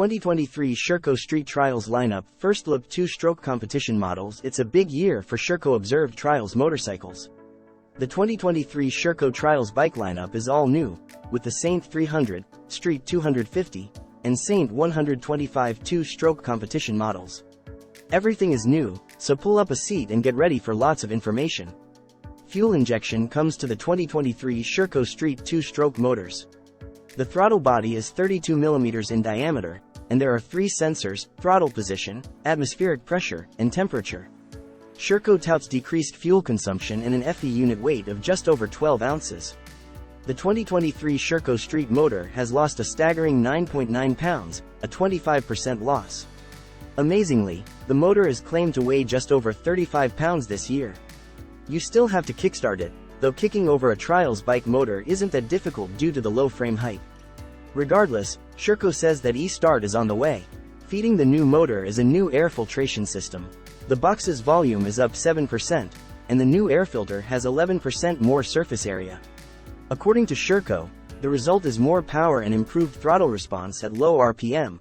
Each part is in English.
2023 Sherco Street Trials lineup. First look, two-stroke competition models. It's a big year for Sherco Observed Trials motorcycles. The 2023 Sherco Trials bike lineup is all new, with the Saint 300, Street 250, and Saint 125 two-stroke competition models. Everything is new, so pull up a seat and get ready for lots of information. Fuel injection comes to the 2023 Sherco Street two-stroke motors. The throttle body is 32 mm in diameter, and there are 3 sensors: throttle position, atmospheric pressure, and temperature. Sherco touts decreased fuel consumption and an FE unit weight of just over 12 ounces. The 2023 Sherco Street motor has lost a staggering 9.9 pounds, a 25% loss. Amazingly, the motor is claimed to weigh just over 35 pounds this year. You still have to kickstart it, though kicking over a trials bike motor isn't that difficult due to the low frame height. Regardless, Sherco says that e-start is on the way. Feeding the new motor is a new air filtration system. The box's volume is up 7%, and the new air filter has 11% more surface area. According to Sherco, the result is more power and improved throttle response at low RPM.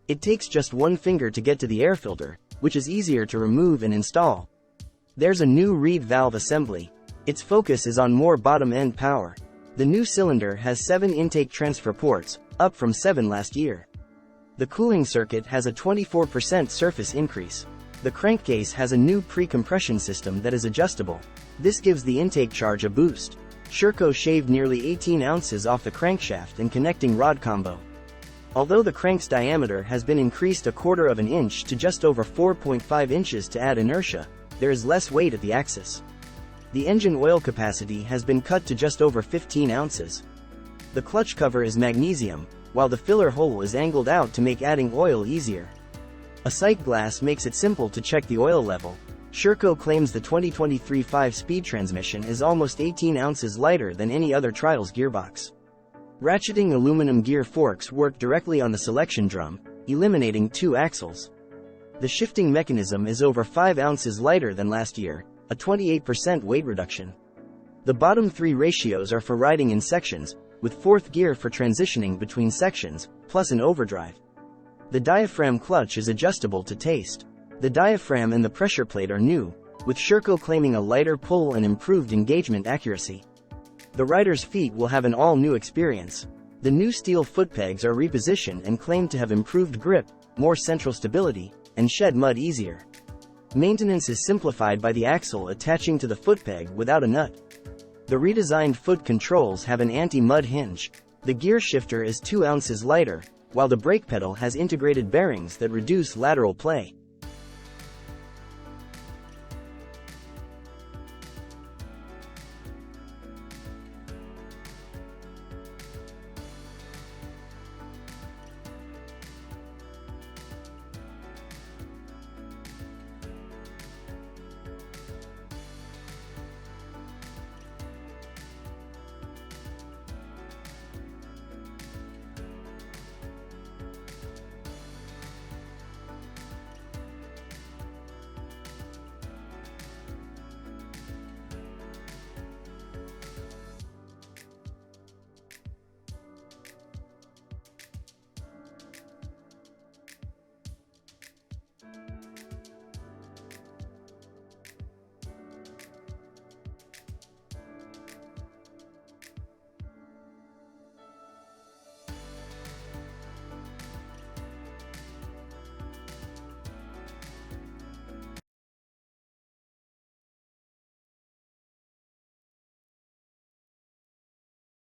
It takes just one finger to get to the air filter, which is easier to remove and install. There's a new reed valve assembly. Its focus is on more bottom-end power. The new cylinder has 7 intake transfer ports, up from 7 last year. The cooling circuit has a 24% surface increase. The crankcase has a new pre-compression system that is adjustable. This gives the intake charge a boost. Sherco shaved nearly 18 ounces off the crankshaft and connecting rod combo. Although the crank's diameter has been increased 1/4 of an inch to just over 4.5 inches to add inertia, there is less weight at the axis. The engine oil capacity has been cut to just over 15 ounces. The clutch cover is magnesium, while the filler hole is angled out to make adding oil easier. A sight glass makes it simple to check the oil level. Sherco claims the 2023 5-speed transmission is almost 18 ounces lighter than any other trials gearbox. Ratcheting aluminum gear forks work directly on the selection drum, eliminating 2 axles. The shifting mechanism is over 5 ounces lighter than last year, a 28% weight reduction. The bottom 3 ratios are for riding in sections, with 4th gear for transitioning between sections, plus an overdrive. The diaphragm clutch is adjustable to taste. The diaphragm and the pressure plate are new, with Sherco claiming a lighter pull and improved engagement accuracy. The rider's feet will have an all-new experience. The new steel foot pegs are repositioned and claimed to have improved grip, more central stability, and shed mud easier. Maintenance is simplified by the axle attaching to the foot peg without a nut. The redesigned foot controls have an anti-mud hinge. The gear shifter is 2 ounces lighter, while the brake pedal has integrated bearings that reduce lateral play.